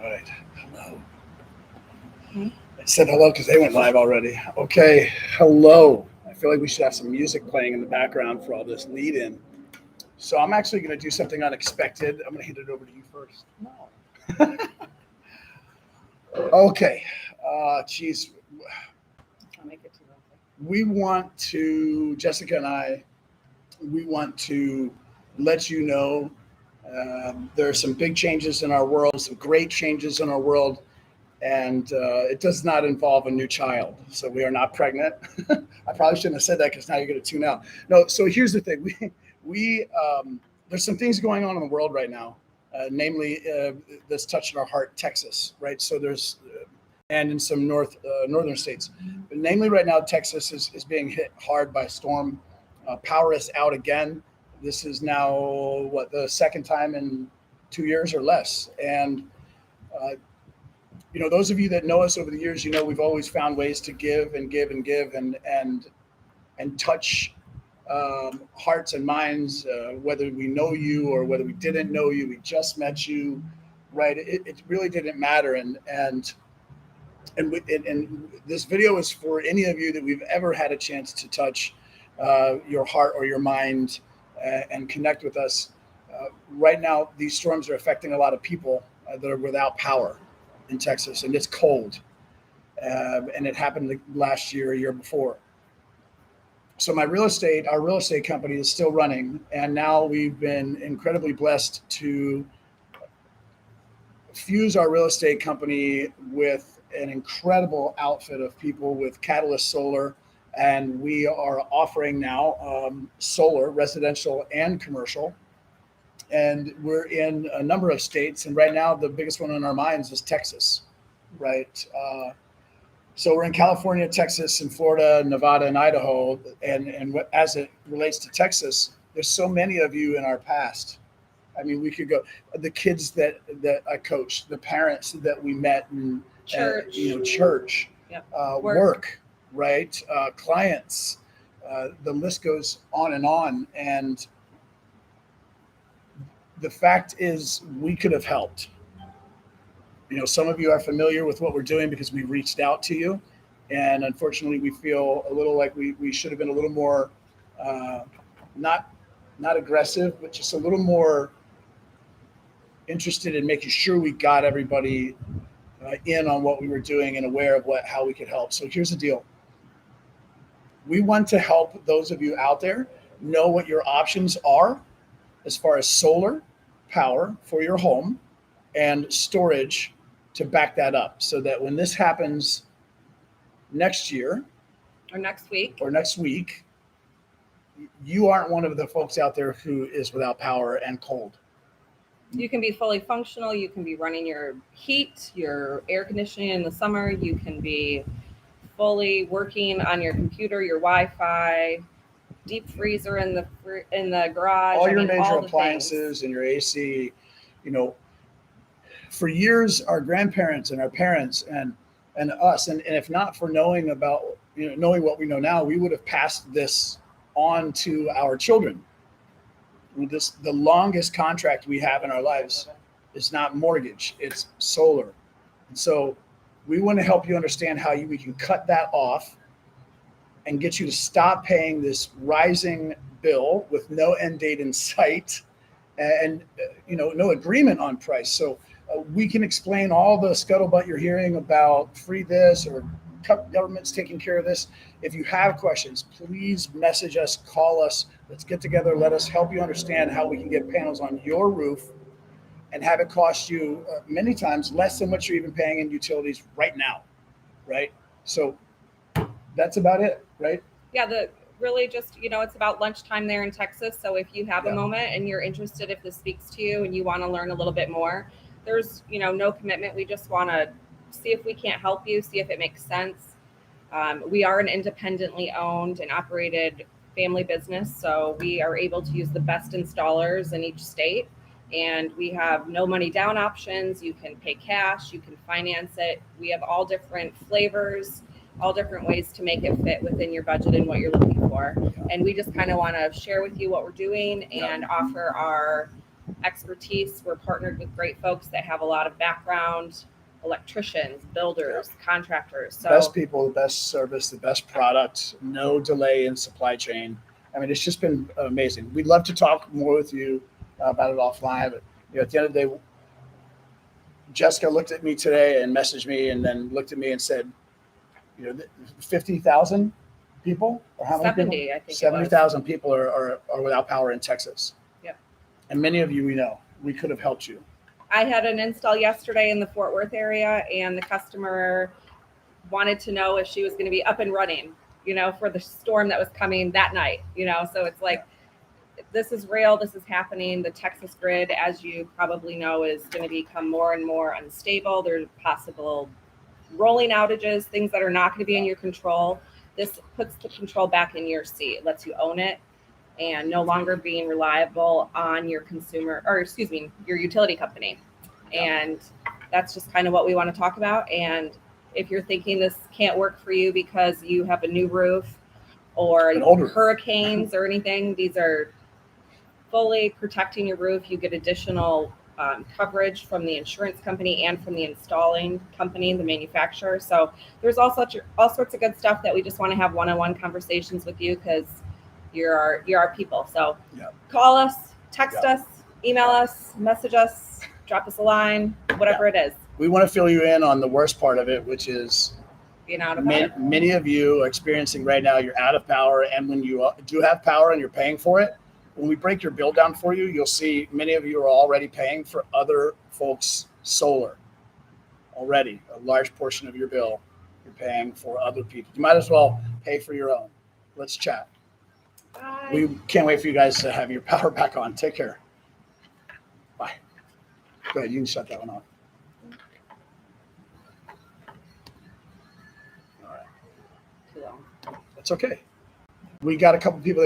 All right. Hello. I said hello because they went live already. Okay. Hello. I feel like we should have some music playing in the background for all this lead in. So I'm actually going to do something unexpected. I'm going to hand it over to you first. No. Okay. Geez. I'll make it too long. We want to, Jessica and I, we want to let you know there are some big changes in our world, some great changes in our world, and it does not involve a new child. So we are not pregnant. I probably shouldn't have said that because now you're going to tune out. No. So here's the thing: we there's some things going on in the world right now, namely that's touching our heart, Texas, right? So there's and in some northern states, but namely right now, Texas is being hit hard by a storm. Power is out again. This is now what the second time in 2 years or less, and uh, those of you that know us over the years, we've always found ways to give and give and give and touch hearts and minds, whether we know you or whether we didn't know you, we just met you, right? It really didn't matter, and this video is for any of you that we've ever had a chance to touch your heart or your mind and connect with us. Right now, these storms are affecting a lot of people that are without power in Texas, and it's cold. And it happened last year, a year before. So our real estate company is still running, and now we've been incredibly blessed to fuse our real estate company with an incredible outfit of people with Catalyst Solar, and we are offering now solar, residential and commercial, and we're in a number of states. And right now, the biggest one on our minds is Texas, right? So we're in California, Texas, and Florida, Nevada, and Idaho. And as it relates to Texas, there's so many of you in our past. I mean, we could go the kids that I coached, the parents that we met in church, Yep. Work, right? Clients. The list goes on and on. And the fact is, we could have helped. Some of you are familiar with what we're doing because we reached out to you, and unfortunately, we feel a little like we should have been a little more, not aggressive, but just a little more interested in making sure we got everybody in on what we were doing and aware of how we could help. So here's the deal: we want to help those of you out there know what your options are as far as solar power for your home and storage to back that up, so that when this happens next year or next week, you aren't one of the folks out there who is without power and cold. You can be fully functional. You can be running your heat, your air conditioning in the summer. You can be fully working on your computer, your Wi-Fi, deep freezer in the garage. All your major appliances and your AC. For years, our grandparents and our parents and us, and if not for knowing what we know now, we would have passed this on to our children. The longest contract we have in our lives is not mortgage, it's solar. And so we want to help you understand how we can cut that off and get you to stop paying this rising bill with no end date in sight and no agreement on price. So we can explain all the scuttlebutt you're hearing about free this or government's taking care of this. If you have questions, please message us, call us. Let's get together. Let us help you understand how we can get panels on your roof and have it cost you many times less than what you're even paying in utilities right now, right? So that's about it, right? Yeah, really just, it's about lunchtime there in Texas. So if you have a moment and you're interested, if this speaks to you and you want to learn a little bit more, there's, no commitment. We just want to see if we can't help you, see if it makes sense. We are an independently owned and operated family business, so we are able to use the best installers in each state. And we have no money down options. You can pay cash, you can finance it. We have all different flavors, all different ways to make it fit within your budget and what you're looking for. And we just kind of want to share with you what we're doing and offer our expertise. We're partnered with great folks that have a lot of background, electricians, builders, contractors. So best people, the best service, the best product, no delay in supply chain. I mean, it's just been amazing. We'd love to talk more with you about it offline, but at the end of the day, Jessica looked at me today and messaged me, and then looked at me and said, 50,000 people, or how many 70, people? I think 70,000 people are without power in Texas. Yep. And many of you we know. We could have helped you. I had an install yesterday in the Fort Worth area, and the customer wanted to know if she was going to be up and running, for the storm that was coming that night, so it's like, this is real. This is happening. The Texas grid, as you probably know, is going to become more and more unstable. There's possible rolling outages, things that are not going to be in your control. This puts the control back in your seat. It lets you own it, and no longer being reliable on your your utility company. And that's just kind of what we want to talk about. And if you're thinking this can't work for you because you have a new roof or hurricanes or anything, these are fully protecting your roof. You get additional coverage from the insurance company and from the installing company, the manufacturer. So there's all sorts of good stuff that we just want to have one-on-one conversations with you, because you're our people. So call us, text us, email us, message us, drop us a line, whatever it is. We want to fill you in on the worst part of it, which is being out of power. Many of you are experiencing right now, you're out of power. And when you do have power and you're paying for it, when we break your bill down for you, you'll see many of you are already paying for other folks' solar. Already, a large portion of your bill you're paying for other people. You might as well pay for your own. Let's chat. Bye. We can't wait for you guys to have your power back on. Take care. Bye. Go ahead, you can shut that one off. All right. Too long. That's okay. We got a couple people that